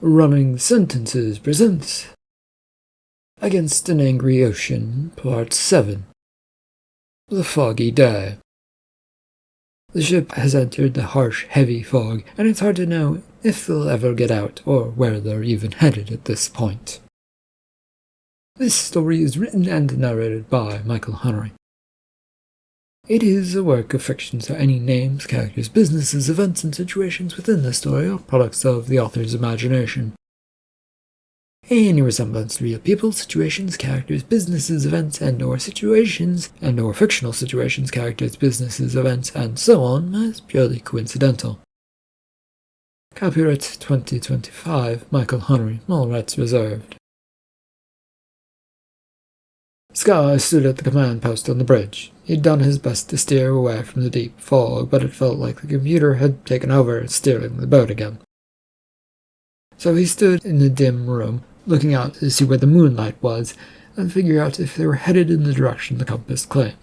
Running Sentences presents Against an Angry Ocean, Part 7. The Foggy Day. The ship has entered the harsh, heavy fog, and it's hard to know if they'll ever get out or where they're even headed at this point. This story is written and narrated by Michael Henry. It is a work of fiction, so any names, characters, businesses, events, and situations within the story are products of the author's imagination. Any resemblance to real people, situations, characters, businesses, events, and/or situations, and/or fictional situations, characters, businesses, events, and so on is purely coincidental. Copyright 2025, Michael Henry, all rights reserved. Sky stood at the command post on the bridge. He'd done his best to steer away from the deep fog, but it felt like the computer had taken over, steering the boat again. So he stood in the dim room, looking out to see where the moonlight was, and figure out if they were headed in the direction the compass claimed.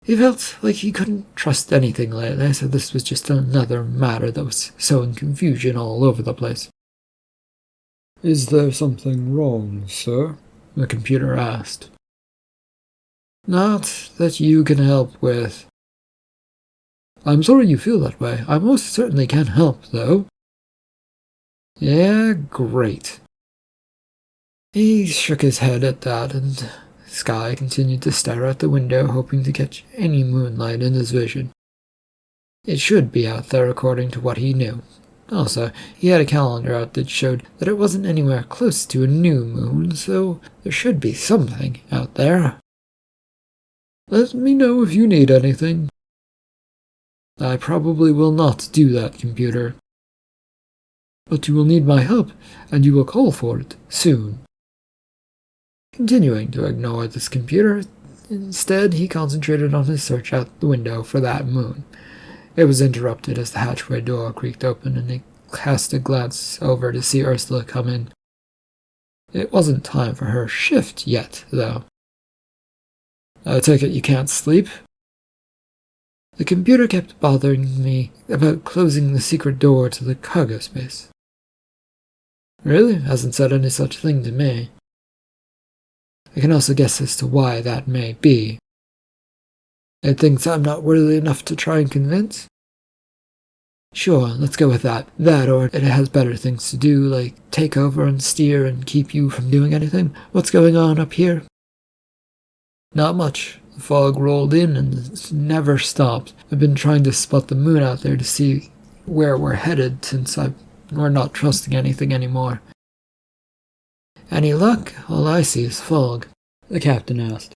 He felt like he couldn't trust anything lately, so this was just another matter that was sowing confusion all over the place. "Is there something wrong, sir?" the computer asked. "Not that you can help with." "I'm sorry you feel that way. I most certainly can help, though." "Yeah, great." He shook his head at that, and Sky continued to stare out the window, hoping to catch any moonlight in his vision. It should be out there according to what he knew. Also, he had a calendar out that showed that it wasn't anywhere close to a new moon, so there should be something out there. "Let me know if you need anything." "I probably will not do that, computer." "But you will need my help, and you will call for it soon." Continuing to ignore this computer, instead he concentrated on his search out the window for that moon. It was interrupted as the hatchway door creaked open, and he cast a glance over to see Ursula come in. It wasn't time for her shift yet, though. "I take it you can't sleep?" "The computer kept bothering me about closing the secret door to the cargo space." "Really? Hasn't said any such thing to me." "I can also guess as to why that may be." "It thinks I'm not worthy enough to try and convince?" "Sure, let's go with that. That, or it has better things to do, like take over and steer and keep you from doing anything. What's going on up here?" "Not much. The fog rolled in and it's never stopped. I've been trying to spot the moon out there to see where we're headed since we're not trusting anything anymore." "Any luck? All I see is fog," the captain asked.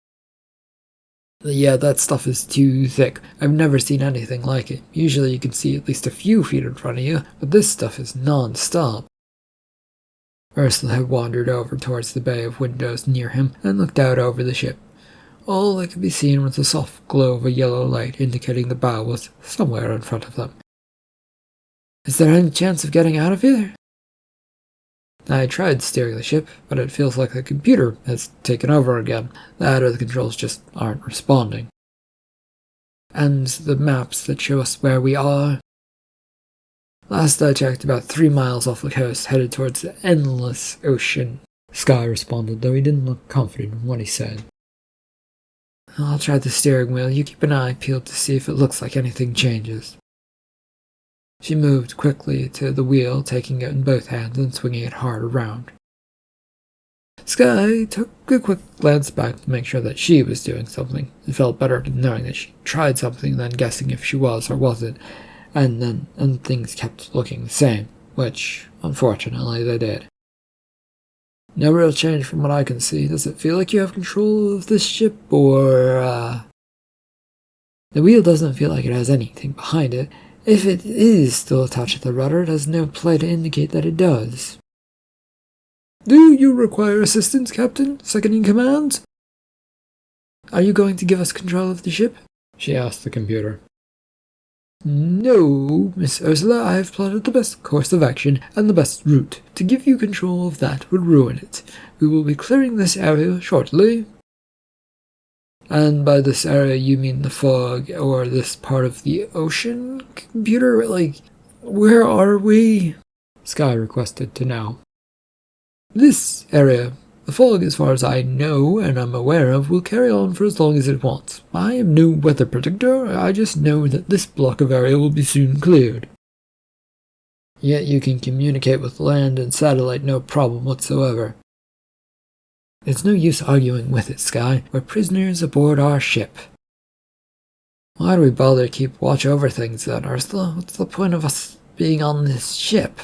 "Yeah, that stuff is too thick. I've never seen anything like it. Usually you can see at least a few feet in front of you, but this stuff is non-stop." Ursula had wandered over towards the bay of windows near him and looked out over the ship. All that could be seen was the soft glow of a yellow light indicating the bow was somewhere in front of them. "Is there any chance of getting out of here?" "I tried steering the ship, but it feels like the computer has taken over again. That or the controls just aren't responding." "And the maps that show us where we are?" "Last I checked, about 3 miles off the coast, headed towards the endless ocean," Sky responded, though he didn't look confident in what he said. "I'll try the steering wheel. You keep an eye peeled to see if it looks like anything changes." She moved quickly to the wheel, taking it in both hands and swinging it hard around. Sky took a quick glance back to make sure that she was doing something. It felt better knowing that she tried something than guessing if she was or wasn't, and things kept looking the same, which, unfortunately, they did. "No real change from what I can see. Does it feel like you have control of this ship, or, The wheel doesn't feel like it has anything behind it. If it is still attached to the rudder, it has no play to indicate that it does." "Do you require assistance, Captain? Second in command?" "Are you going to give us control of the ship?" she asked the computer. "No, Miss Ursula, I have plotted the best course of action and the best route. To give you control of that would ruin it. We will be clearing this area shortly." "And by this area you mean the fog, or this part of the ocean, computer? Like, where are we?" Sky requested to know. This area, the fog, as far as I know and am aware of, will carry on for as long as it wants. I am no weather predictor, I just know that this block of area will be soon cleared. Yet you can communicate with land and satellite no problem whatsoever. It's no use arguing with it, Sky. We're prisoners aboard our ship. Why do we bother to keep watch over things then, Ursula? What's the point of us being on this ship?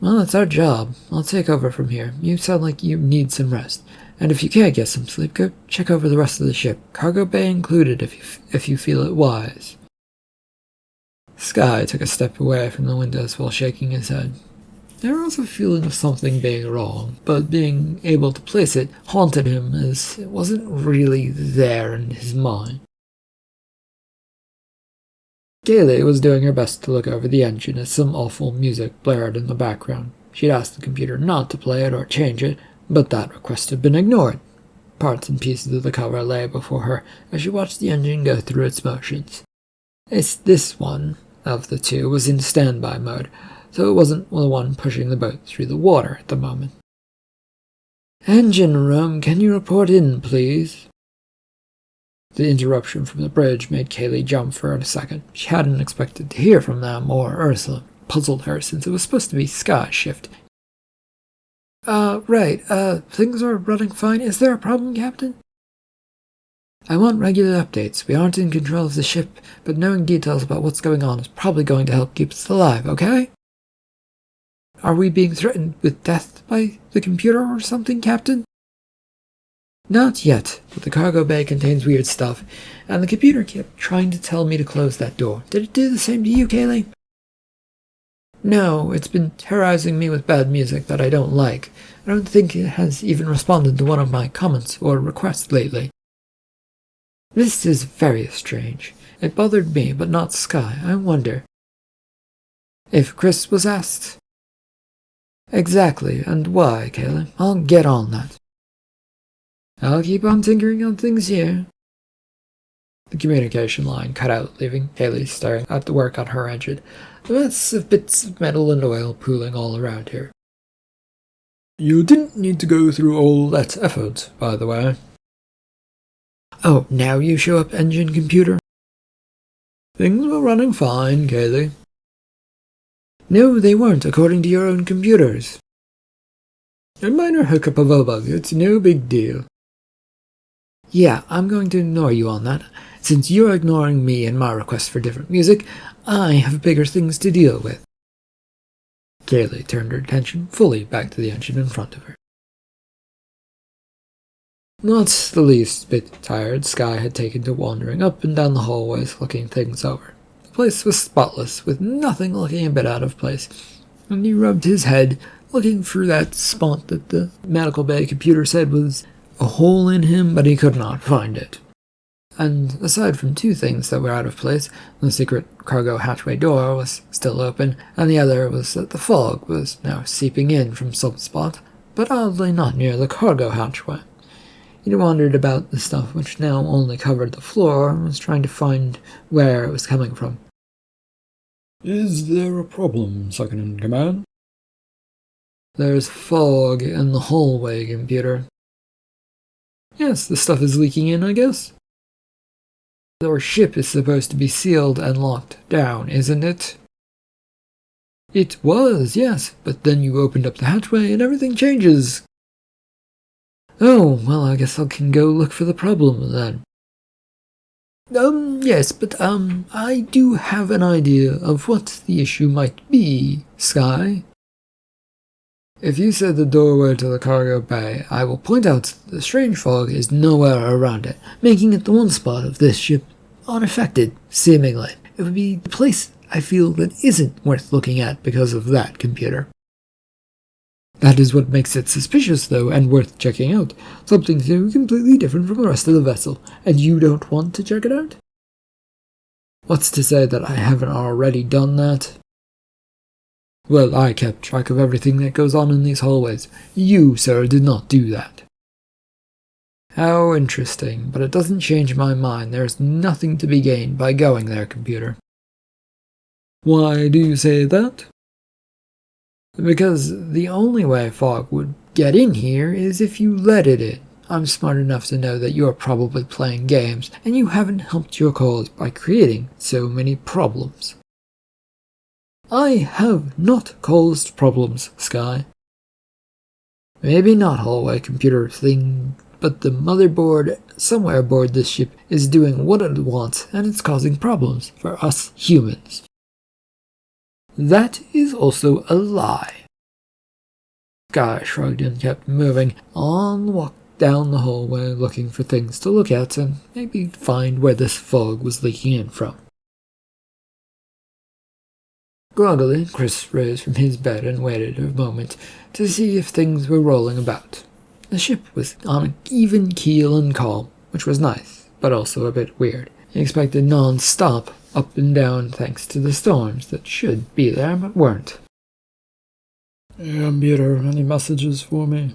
Well, it's our job. I'll take over from here. You sound like you need some rest. And if you can't get some sleep, go check over the rest of the ship. Cargo bay included if you feel it wise. Sky took a step away from the windows while shaking his head. There was a feeling of something being wrong, but being able to place it haunted him as it wasn't really there in his mind. Kaylee was doing her best to look over the engine as some awful music blared in the background. She'd asked the computer not to play it or change it, but that request had been ignored. Parts and pieces of the cover lay before her as she watched the engine go through its motions. This one of the two was in standby mode, so it wasn't the one pushing the boat through the water at the moment. "Engine room, can you report in, please?" The interruption from the bridge made Kaylee jump for a second. She hadn't expected to hear from them or Ursula. It puzzled her since it was supposed to be Sky's shift. Right, things are running fine. Is there a problem, Captain? I want regular updates. We aren't in control of the ship, but knowing details about what's going on is probably going to help keep us alive, okay? Are we being threatened with death by the computer or something, Captain? Not yet, but the cargo bay contains weird stuff, and the computer kept trying to tell me to close that door. Did it do the same to you, Kaylee? No, it's been terrorizing me with bad music that I don't like. I don't think it has even responded to one of my comments or requests lately. This is very strange. It bothered me, but not Sky. I wonder if Chris was asked. Exactly, and why, Kaylee? I'll get on that. I'll keep on tinkering on things here. The communication line cut out, leaving Kaylee staring at the work on her engine. A mess of bits of metal and oil pooling all around here. You didn't need to go through all that effort, by the way. Oh, now you show up, engine computer? Things were running fine, Kaylee. No, they weren't, according to your own computers. A minor hiccup of a bug, it's no big deal. Yeah, I'm going to ignore you on that. Since you're ignoring me and my request for different music, I have bigger things to deal with. Kaylee turned her attention fully back to the engine in front of her. Not the least bit tired, Sky had taken to wandering up and down the hallways looking things over. The place was spotless, with nothing looking a bit out of place, and he rubbed his head, looking through that spot that the medical bay computer said was a hole in him, but he could not find it. And aside from two things that were out of place, the secret cargo hatchway door was still open, and the other was that the fog was now seeping in from some spot, but oddly not near the cargo hatchway. He wondered about the stuff which now only covered the floor and was trying to find where it was coming from. Is there a problem, Second in Command? There's fog in the hallway, computer. Yes, the stuff is leaking in, I guess. Our ship is supposed to be sealed and locked down, isn't it? It was, yes, but then you opened up the hatchway and everything changes. Oh, well, I guess I can go look for the problem then. Yes, but, I do have an idea of what the issue might be, Sky. If you said the doorway to the cargo bay, I will point out that the strange fog is nowhere around it, making it the one spot of this ship unaffected, seemingly. It would be the place I feel that isn't worth looking at because of that computer. That is what makes it suspicious, though, and worth checking out. Something so completely different from the rest of the vessel, and you don't want to check it out? What's to say that I haven't already done that? Well, I kept track of everything that goes on in these hallways. You, sir, did not do that. How interesting, but it doesn't change my mind. There is nothing to be gained by going there, computer. Why do you say that? Because the only way fog would get in here is if you let it in. I'm smart enough to know that you're probably playing games, and you haven't helped your cause by creating so many problems. I have not caused problems, Sky. Maybe not, hallway computer thing, but the motherboard somewhere aboard this ship is doing what it wants, and it's causing problems for us humans. That is also a lie. Sky shrugged and kept moving on the walk down the hallway, looking for things to look at and maybe find where this fog was leaking in from. Groggily, Chris rose from his bed and waited a moment to see if things were rolling about. The ship was on an even keel and calm, which was nice, but also a bit weird. He expected non-stop up and down thanks to the storms that should be there but weren't. "Hey, computer, any messages for me?"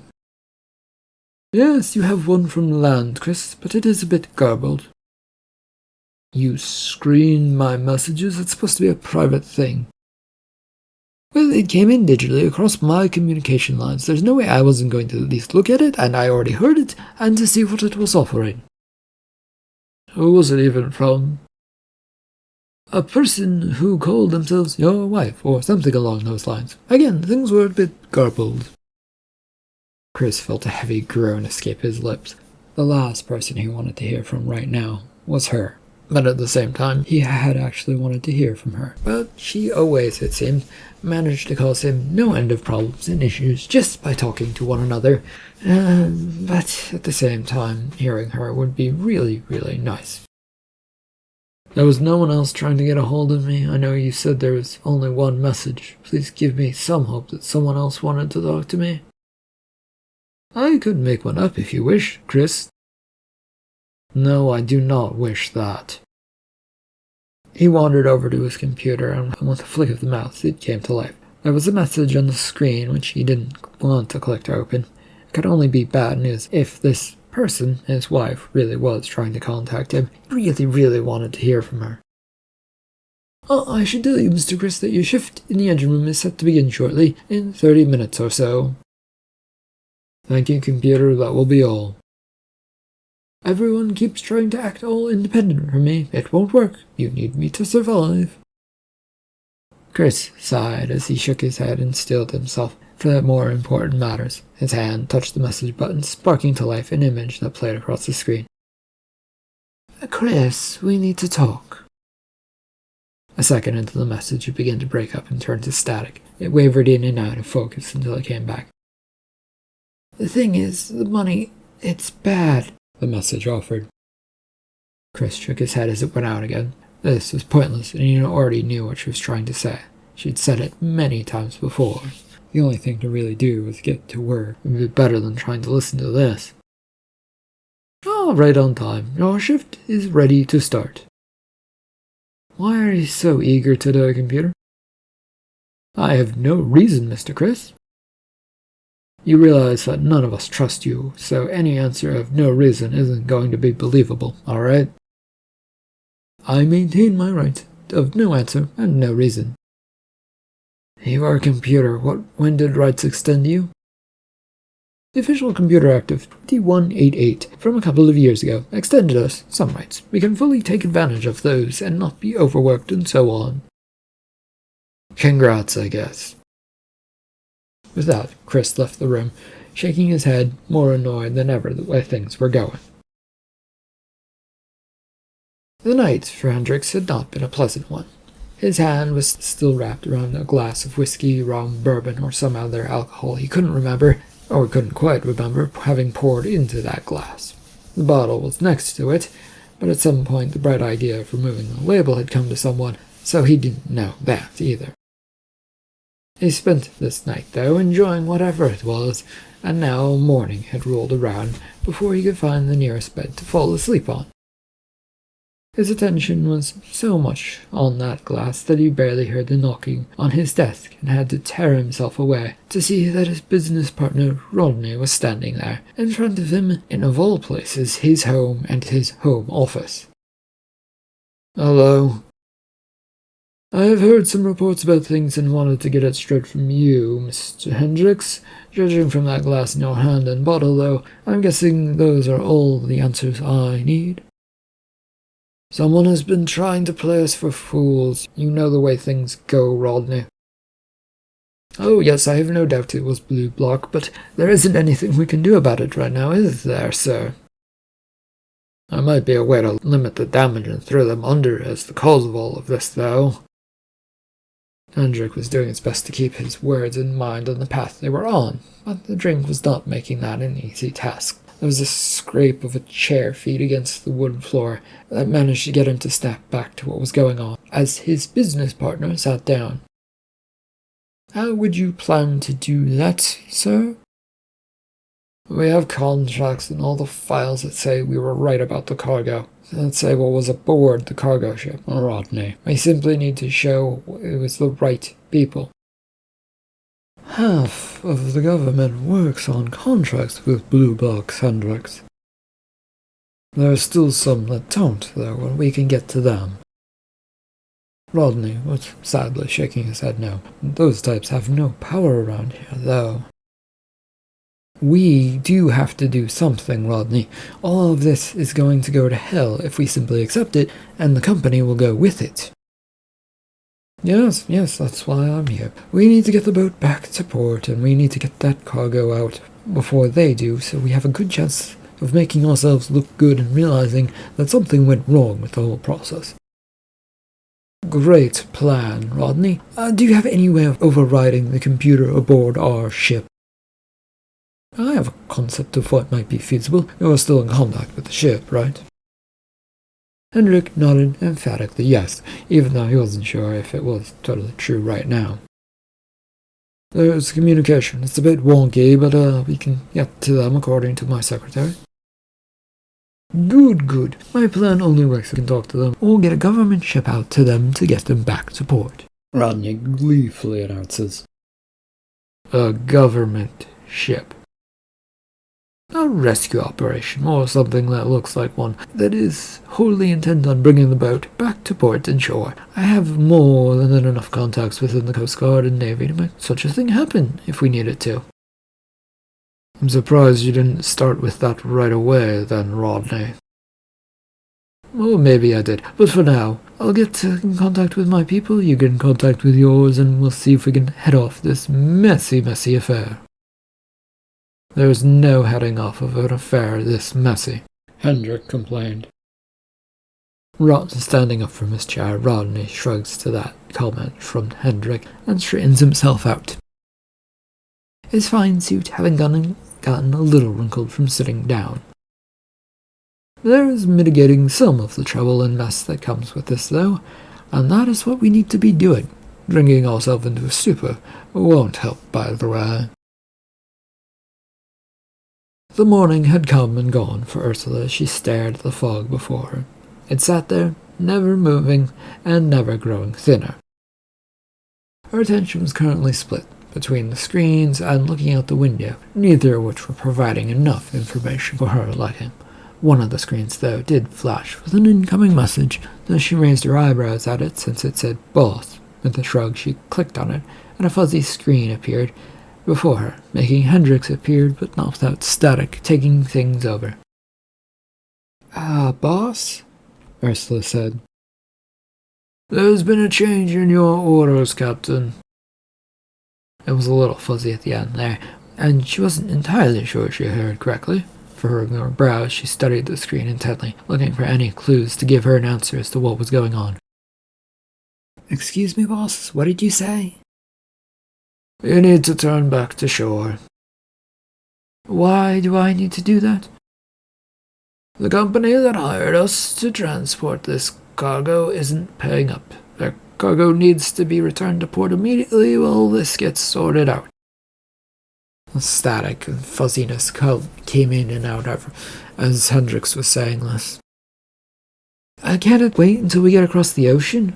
"Yes, you have one from land, Chris, but it is a bit garbled." "You screened my messages? It's supposed to be a private thing." "Well, it came in digitally across my communication lines. There's no way I wasn't going to at least look at it, and I already heard it, and to see what it was offering." "Who was it even from?" "A person who called themselves your wife, or something along those lines. Again, things were a bit garbled." Chris felt a heavy groan escape his lips. The last person he wanted to hear from right now was her. But at the same time, he had actually wanted to hear from her. But she always, it seemed, managed to cause him no end of problems and issues just by talking to one another. But at the same time, hearing her would be really, really nice. "There was no one else trying to get a hold of me. I know you said there was only one message. Please give me some hope that someone else wanted to talk to me." "I could make one up if you wish, Chris." "No, I do not wish that." He wandered over to his computer, and with a flick of the mouse, it came to life. There was a message on the screen which he didn't want to click to open. It could only be bad news if this person, his wife, really was trying to contact him. He really wanted to hear from her. "Oh, I should tell you, Mr. Chris, that your shift in the engine room is set to begin shortly, in 30 minutes or so." "Thank you, computer, that will be all." "Everyone keeps trying to act all independent from me. It won't work. You need me to survive." Chris sighed as he shook his head and steeled himself for the more important matters. His hand touched the message button, sparking to life an image that played across the screen. "Chris, we need to talk." A second into the message, it began to break up and turn to static. It wavered in and out of focus until it came back. "The thing is, the money, it's bad," the message offered. Chris shook his head as it went out again. This was pointless, and he already knew what she was trying to say. She'd said it many times before. The only thing to really do was get to work. It would be better than trying to listen to this. "Oh, right on time. Your shift is ready to start." "Why are you so eager today, computer?" "I have no reason, Mr. Chris." "You realize that none of us trust you, so any answer of no reason isn't going to be believable, all right?" "I maintain my right of no answer and no reason." "You are a computer. When did rights extend to you?" "The official Computer Act of 2188 from a couple of years ago extended us some rights. We can fully take advantage of those and not be overworked and so on." "Congrats, I guess." With that, Chris left the room, shaking his head, more annoyed than ever the way things were going. The night for Hendricks had not been a pleasant one. His hand was still wrapped around a glass of whiskey, rum, bourbon, or some other alcohol he couldn't remember, or couldn't quite remember, having poured into that glass. The bottle was next to it, but at some point the bright idea of removing the label had come to someone, so he didn't know that either. He spent this night, though, enjoying whatever it was, and now morning had rolled around before he could find the nearest bed to fall asleep on. His attention was so much on that glass that he barely heard the knocking on his desk and had to tear himself away to see that his business partner Rodney was standing there, in front of him in, of all places, his home and his home office. "Hello?" I have heard some reports about things and wanted to get it straight from you, Mr. Hendricks. Judging from that glass in your hand and bottle, though, I'm guessing those are all the answers I need. Someone has been trying to play us for fools. You know the way things go, Rodney. Oh, yes, I have no doubt it was Blue Block, but there isn't anything we can do about it right now, is there, sir? There might be a way to limit the damage and throw them under as the cause of all of this, though. Hendrik was doing his best to keep his words in mind on the path they were on, but the drink was not making that an easy task. There was a scrape of a chair feet against the wooden floor that managed to get him to snap back to what was going on, as his business partner sat down. How would you plan to do that, sir? We have contracts and all the files that say we were right about the cargo. That say what was aboard the cargo ship, Rodney. We simply need to show it was the right people. Half of the government works on contracts with Blue Box Hendricks. There are still some that don't, though, and we can get to them. Rodney was sadly shaking his head no. Those types have no power around here, though. We do have to do something, Rodney. All of this is going to go to hell if we simply accept it, and the company will go with it. Yes, that's why I'm here. We need to get the boat back to port, and we need to get that cargo out before they do, so we have a good chance of making ourselves look good and realizing that something went wrong with the whole process. Great plan, Rodney. Do you have any way of overriding the computer aboard our ship? I have a concept of what might be feasible. You're still in contact with the ship, right? Hendrik nodded emphatically yes, even though he wasn't sure if it was totally true right now. There's communication. It's a bit wonky, but we can get to them according to my secretary. Good. My plan only works if we can talk to them or get a government ship out to them to get them back to port. Rodney gleefully announces. A government ship. A rescue operation, or something that looks like one, that is wholly intent on bringing the boat back to port and shore. I have more than enough contacts within the Coast Guard and Navy to make such a thing happen, if we needed to. I'm surprised you didn't start with that right away, then, Rodney. Or maybe I did, but for now, I'll get in contact with my people, you get in contact with yours, and we'll see if we can head off this messy affair. There's no heading off of an affair this messy, Hendrik complained. Standing up from his chair, Rodney shrugs to that comment from Hendrik and straightens himself out. His fine suit having gotten a little wrinkled from sitting down. There is mitigating some of the trouble and mess that comes with this, though, and that is what we need to be doing. Drinking ourselves into a stupor won't help, by the way. The morning had come and gone for Ursula as she stared at the fog before her. It sat there, never moving and never growing thinner. Her attention was currently split between the screens and looking out the window, neither of which were providing enough information for her liking. One of the screens, though, did flash with an incoming message, though she raised her eyebrows at it since it said boss. With a shrug, she clicked on it, and a fuzzy screen appeared before her, making Hendricks appear, but not without static, taking things over. Boss? Ursula said. There's been a change in your orders, Captain. It was a little fuzzy at the end there, and she wasn't entirely sure she heard correctly. Furrowing her brows, she studied the screen intently, looking for any clues to give her an answer as to what was going on. Excuse me, boss, what did you say? You need to turn back to shore. Why do I need to do that? The company that hired us to transport this cargo isn't paying up. Their cargo needs to be returned to port immediately while this gets sorted out. The static and fuzziness came in and out as Hendricks was saying this. Can't it wait until we get across the ocean?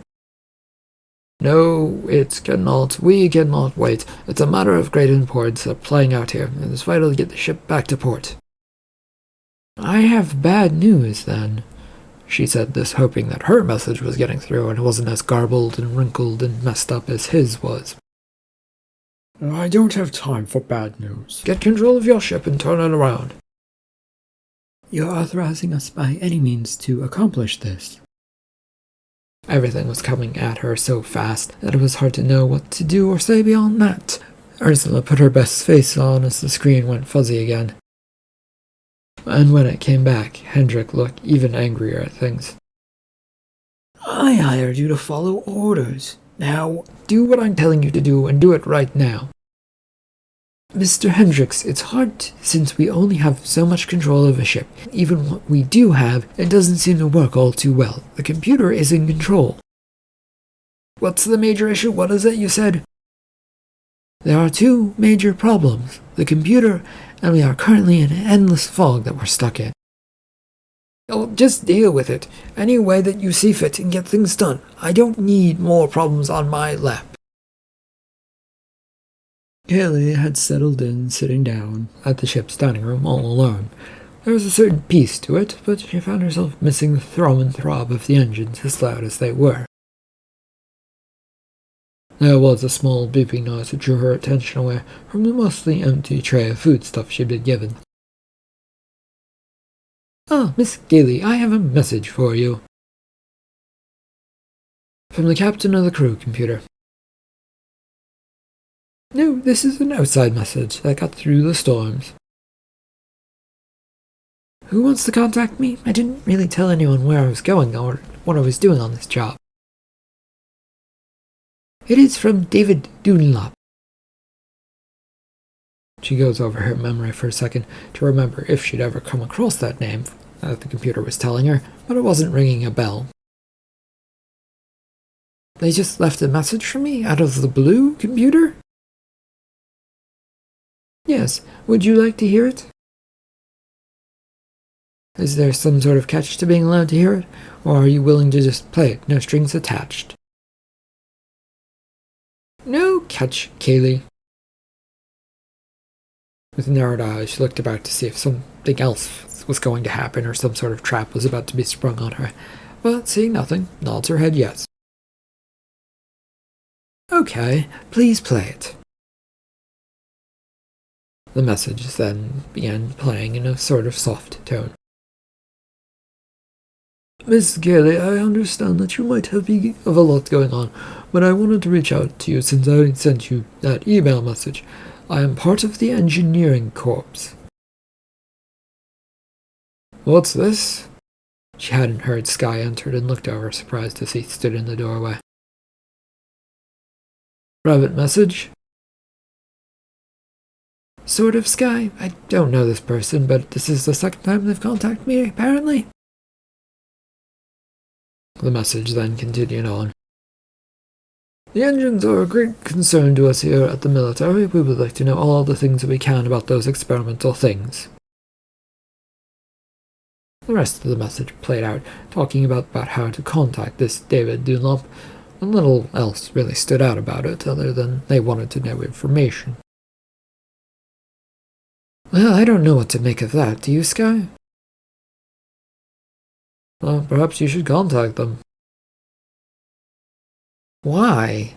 No, it cannot. We cannot wait. It's a matter of great importance playing out here. It is vital to get the ship back to port. I have bad news, then. She said this hoping that her message was getting through and wasn't as garbled and wrinkled and messed up as his was. I don't have time for bad news. Get control of your ship and turn it around. You're authorizing us by any means to accomplish this. Everything was coming at her so fast that it was hard to know what to do or say beyond that. Ursula put her best face on as the screen went fuzzy again. And when it came back, Hendrik looked even angrier at things. I hired you to follow orders. Now, do what I'm telling you to do and do it right now. Mr. Hendricks, it's hard since we only have so much control of a ship. Even what we do have, it doesn't seem to work all too well. The computer is in control. What's the major issue? What is it you said? There are two major problems. The computer, and we are currently in an endless fog that we're stuck in. Oh, just deal with it, any way that you see fit and get things done. I don't need more problems on my lap. Kaylee had settled in, sitting down at the ship's dining room all alone. There was a certain peace to it, but she found herself missing the thrum and throb of the engines as loud as they were. There was a small beeping noise that drew her attention away from the mostly empty tray of foodstuff she'd been given. Ah, Miss Gailey, I have a message for you. From the captain of the crew computer. No, this is an outside message that got through the storms. Who wants to contact me? I didn't really tell anyone where I was going or what I was doing on this job. It is from David Dunlop. She goes over her memory for a second to remember if she'd ever come across that name that the computer was telling her, but it wasn't ringing a bell. They just left a message for me out of the blue, computer? Yes, would you like to hear it? Is there some sort of catch to being allowed to hear it, or are you willing to just play it, no strings attached? No catch, Kaylee. With narrowed eyes, she looked about to see if something else was going to happen or some sort of trap was about to be sprung on her, but seeing nothing, nods her head yes. Okay, please play it. The message then began playing in a sort of soft tone. Miss Gailey, I understand that you might have a lot going on, but I wanted to reach out to you since I sent you that email message. I am part of the engineering corps. What's this? She hadn't heard Sky entered and looked over, surprised as he stood in the doorway. Private message? Sort of, Sky. I don't know this person, but this is the second time they've contacted me, apparently. The message then continued on. The engines are a great concern to us here at the military. We would like to know all the things that we can about those experimental things. The rest of the message played out, talking about how to contact this David Dunlop, and little else really stood out about it, other than they wanted to know information. Well, I don't know what to make of that, do you, Sky? Well, perhaps you should contact them. Why?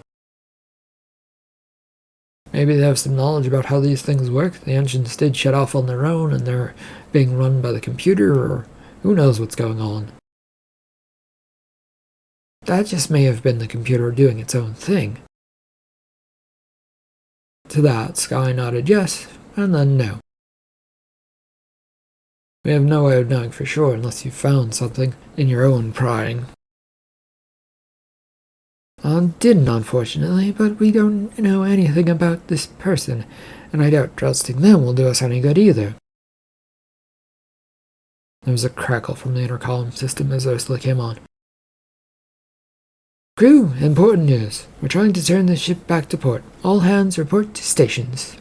Maybe they have some knowledge about how these things work. The engines did shut off on their own and they're being run by the computer, or who knows what's going on. That just may have been the computer doing its own thing. To that, Sky nodded yes, and then no. We have no way of knowing for sure unless you found something in your own prying. I didn't, unfortunately, but we don't know anything about this person, and I doubt trusting them will do us any good either. There was a crackle from the intercom system as Ursula came on. Crew, important news. We're trying to turn the ship back to port. All hands report to stations.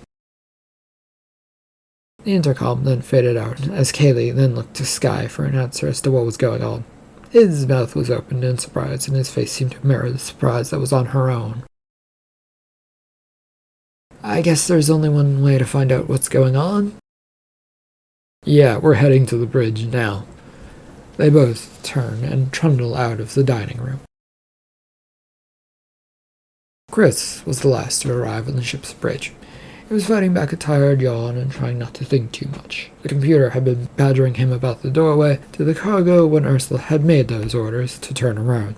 The intercom then faded out, as Kaylee then looked to Sky for an answer as to what was going on. His mouth was opened in surprise, and his face seemed to mirror the surprise that was on her own. I guess there's only one way to find out what's going on. Yeah, we're heading to the bridge now. They both turn and trundle out of the dining room. Chris was the last to arrive on the ship's bridge. He was fighting back a tired yawn and trying not to think too much. The computer had been badgering him about the doorway to the cargo when Ursula had made those orders to turn around.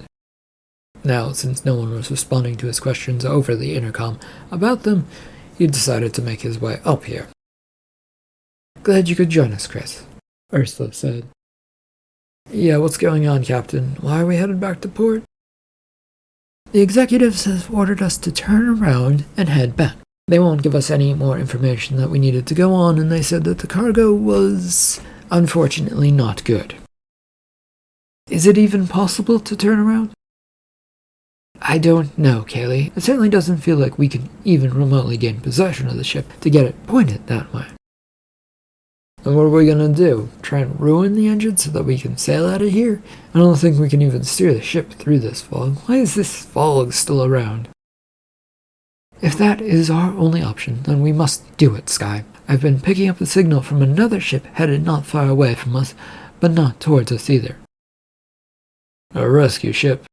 Now, since no one was responding to his questions over the intercom about them, he decided to make his way up here. "Glad you could join us, Chris," Ursula said. "Yeah, what's going on, Captain? Why are we headed back to port?" "The executives have ordered us to turn around and head back. They won't give us any more information that we needed to go on, and they said that the cargo was, unfortunately, not good." "Is it even possible to turn around?" "I don't know, Kaylee. It certainly doesn't feel like we can even remotely gain possession of the ship to get it pointed that way." "And what are we gonna do? Try and ruin the engine so that we can sail out of here? I don't think we can even steer the ship through this fog. Why is this fog still around?" "If that is our only option, then we must do it, Sky. I've been picking up the signal from another ship headed not far away from us, but not towards us either." "A rescue ship?"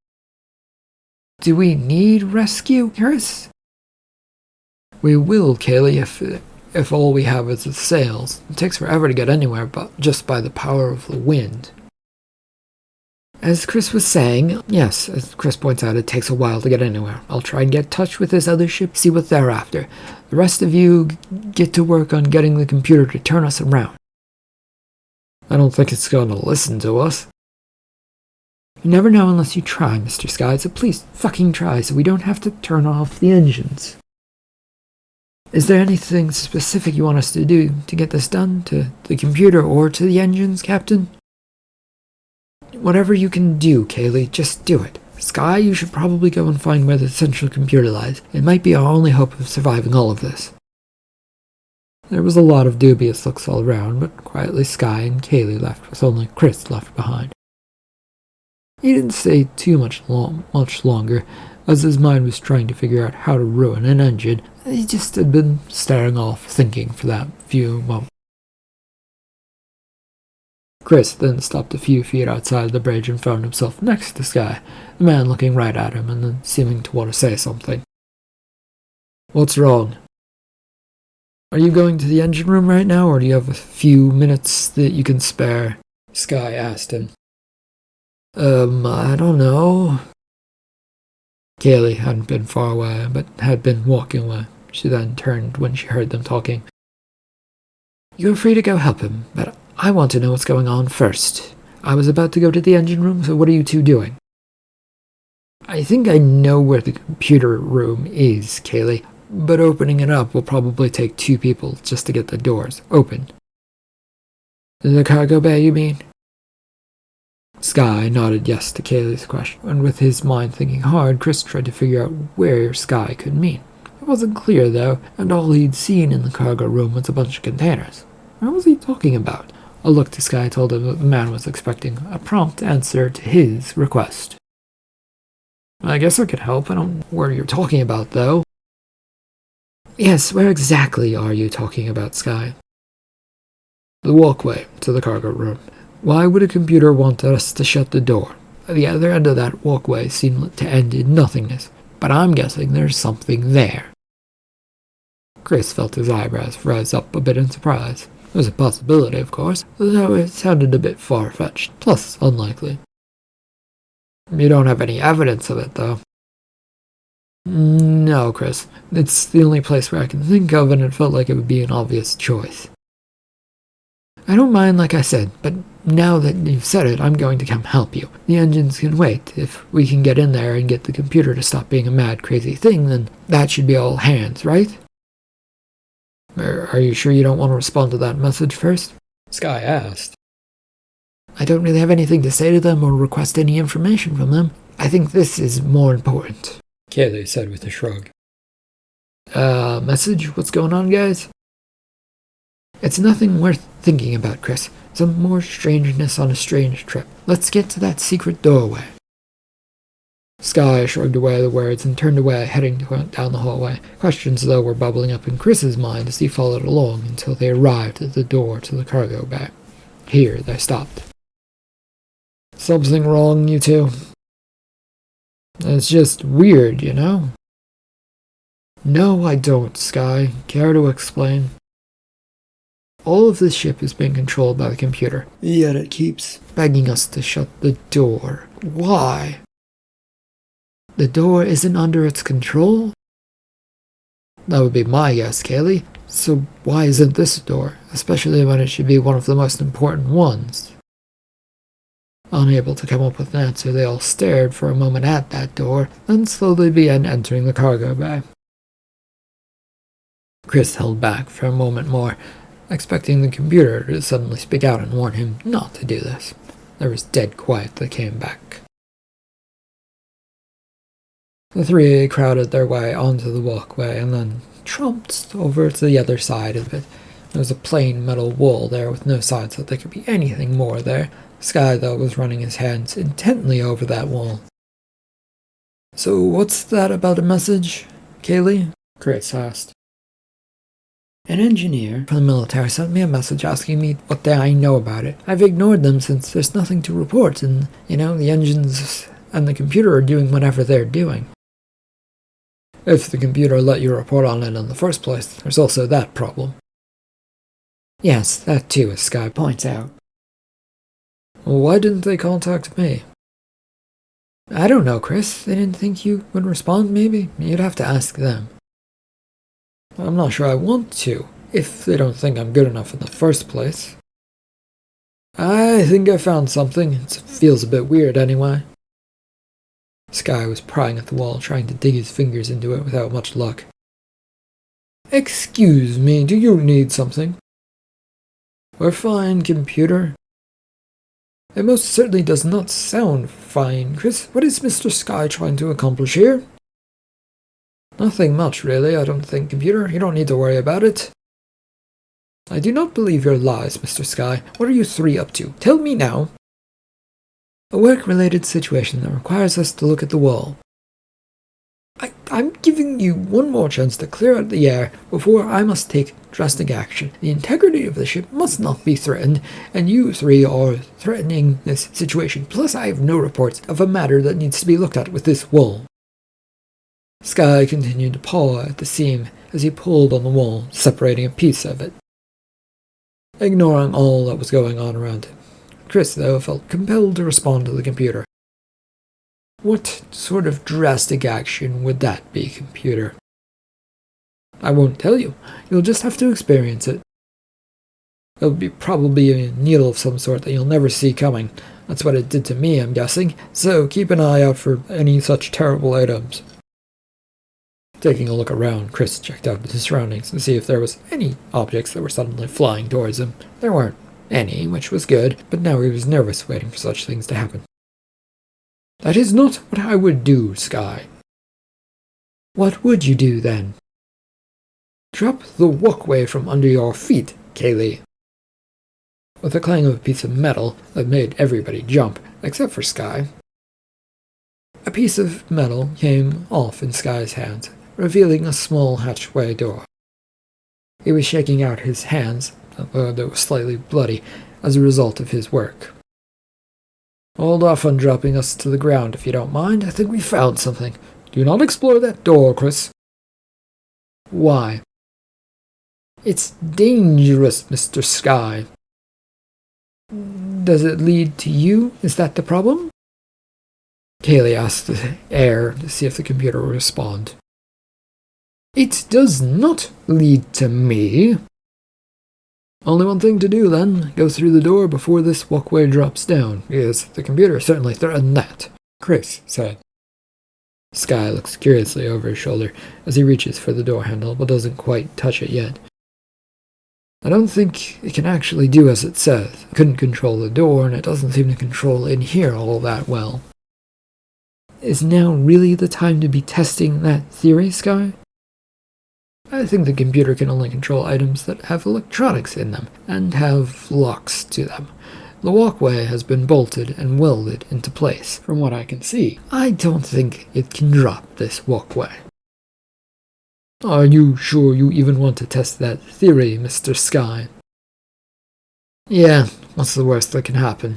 "Do we need rescue, Chris?" "We will, Kaylee, if all we have is the sails. It takes forever to get anywhere, but just by the power of the wind." As Chris was saying, yes, as Chris points out, it takes a while to get anywhere. I'll try and get in touch with this other ship, see what they're after. The rest of you get to work on getting the computer to turn us around. "I don't think it's going to listen to us." "You never know unless you try, Mr. Sky, so please fucking try so we don't have to turn off the engines." "Is there anything specific you want us to do to get this done? To the computer or to the engines, Captain?" "Whatever you can do, Kaylee, just do it. Sky, you should probably go and find where the central computer lies. It might be our only hope of surviving all of this." There was a lot of dubious looks all around, but quietly Sky and Kaylee left with only Chris left behind. He didn't stay too much longer, as his mind was trying to figure out how to ruin an engine. He just had been staring off, thinking for that few moments. Chris then stopped a few feet outside the bridge and found himself next to Sky, the man looking right at him and then seeming to want to say something. "What's wrong? Are you going to the engine room right now, or do you have a few minutes that you can spare?" Sky asked him. I don't know." Kaylee hadn't been far away, but had been walking away. She then turned when she heard them talking. "You're free to go help him, but I want to know what's going on first. I was about to go to the engine room, so what are you two doing?" "I think I know where the computer room is, Kaylee, but opening it up will probably take 2 people just to get the doors open." "The cargo bay, you mean?" Sky nodded yes to Kaylee's question, and with his mind thinking hard, Chris tried to figure out where Sky could mean. It wasn't clear, though, and all he'd seen in the cargo room was a bunch of containers. What was he talking about? A look to Sky told him that the man was expecting a prompt answer to his request. "I guess I could help. I don't know where you're talking about, though." "Yes, where exactly are you talking about, Sky?" "The walkway to the cargo room. Why would a computer want us to shut the door? The other end of that walkway seemed to end in nothingness, but I'm guessing there's something there." Chris felt his eyebrows rise up a bit in surprise. It was a possibility, of course, though it sounded a bit far-fetched, plus unlikely. "You don't have any evidence of it, though?" "No, Chris. It's the only place where I can think of, and it felt like it would be an obvious choice." "I don't mind, like I said, but now that you've said it, I'm going to come help you. The engines can wait. If we can get in there and get the computer to stop being a mad, crazy thing, then that should be all hands, right?" Are you sure you don't want to respond to that message first?" Sky asked. "I don't really have anything to say to them or request any information from them. I think this is more important," Kaylee said with a shrug. Message? What's going on, guys?" "It's nothing worth thinking about, Chris. Some more strangeness on a strange trip. Let's get to that secret doorway." Sky shrugged away the words and turned away, heading down the hallway. Questions, though, were bubbling up in Chris's mind as he followed along until they arrived at the door to the cargo bay. Here they stopped. Something wrong, you two? It's just weird, you know? No, I don't, Sky. Care to explain? All of this ship is being controlled by the computer, Yet it keeps begging us to shut the door. Why? The door isn't under its control? That would be my guess, Kaylee. So why isn't this door, especially when it should be one of the most important ones? Unable to come up with an answer, they all stared for a moment at that door, then slowly began entering the cargo bay. Chris held back for a moment more, expecting the computer to suddenly speak out and warn him not to do this. There was dead quiet that came back. The three crowded their way onto the walkway and then trumped over to the other side of it. There was a plain metal wall there with no signs that there could be anything more there. Sky, though, was running his hands intently over that wall. So what's that about a message, Kaylee? Chris asked. an engineer. From the military sent me a message asking me what I know about it. I've ignored them since there's nothing to report, and, the engines and the computer are doing whatever they're doing. If the computer let you report on it in the first place, there's also that problem. Yes, that too, as Sky points out. Why didn't they contact me? I don't know, Chris. They didn't think you would respond, maybe? You'd have to ask them. I'm not sure I want to, if they don't think I'm good enough in the first place. I think I found something. It feels a bit weird anyway. Sky was prying at the wall, trying to dig his fingers into it without much luck. Excuse me, do you need something? We're fine, computer. It most certainly does not sound fine. Chris, what is Mr. Sky trying to accomplish here? Nothing much, really, I don't think, computer. You don't need to worry about it. I do not believe your lies, Mr. Sky. What are you three up to? Tell me now. A work-related situation that requires us to look at the wall. I'm giving you one more chance to clear out the air before I must take drastic action. The integrity of the ship must not be threatened, and you three are threatening this situation. Plus, I have no reports of a matter that needs to be looked at with this wall. Sky continued to paw at the seam as he pulled on the wall, separating a piece of it, ignoring all that was going on around him. Chris, though, felt compelled to respond to the computer. What sort of drastic action would that be, computer? I won't tell you. You'll just have to experience it. It'll be probably a needle of some sort that you'll never see coming. That's what it did to me, I'm guessing, so keep an eye out for any such terrible items. Taking a look around, Chris checked out his surroundings to see if there was any objects that were suddenly flying towards him. There weren't any, which was good, but now he was nervous waiting for such things to happen. That is not what I would do, Sky. What would you do, then? Drop the walkway from under your feet, Kaylee. With a clang of a piece of metal that made everybody jump, except for Sky. A piece of metal came off in Sky's hands, revealing a small hatchway door. He was shaking out his hands, although they were slightly bloody, as a result of his work. Hold off on dropping us to the ground if you don't mind. I think we found something. Do not explore that door, Chris. Why? It's dangerous, Mr. Sky. Does it lead to you? Is that the problem? Kaylee asked the air to see if the computer would respond. It does not lead to me. Only one thing to do, then. Go through the door before this walkway drops down, because the computer certainly threatened that, Chris said. Sky looks curiously over his shoulder as he reaches for the door handle, but doesn't quite touch it yet. I don't think it can actually do as it says. It couldn't control the door, and it doesn't seem to control in here all that well. Is now really the time to be testing that theory, Sky? I think the computer can only control items that have electronics in them, and have locks to them. The walkway has been bolted and welded into place, from what I can see. I don't think it can drop this walkway. Are you sure you even want to test that theory, Mr. Sky? Yeah, what's the worst that can happen?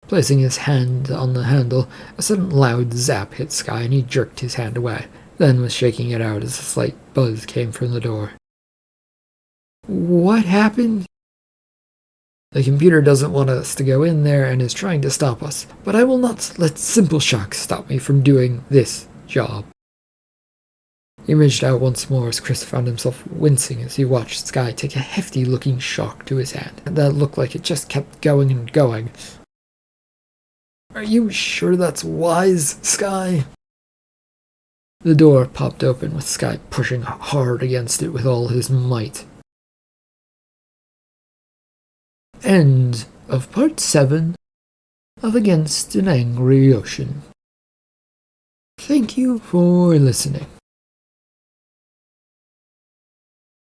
Placing his hand on the handle, a sudden loud zap hit Sky and he jerked his hand away, then was shaking it out as a slight buzz came from the door. What happened? The computer doesn't want us to go in there and is trying to stop us, but I will not let simple shocks stop me from doing this job. He reached out once more as Chris found himself wincing as he watched Sky take a hefty-looking shock to his hand that looked like it just kept going and going. Are you sure that's wise, Sky? The door popped open with Sky pushing hard against it with all his might. End of Part 7 of Against an Angry Ocean. Thank you for listening.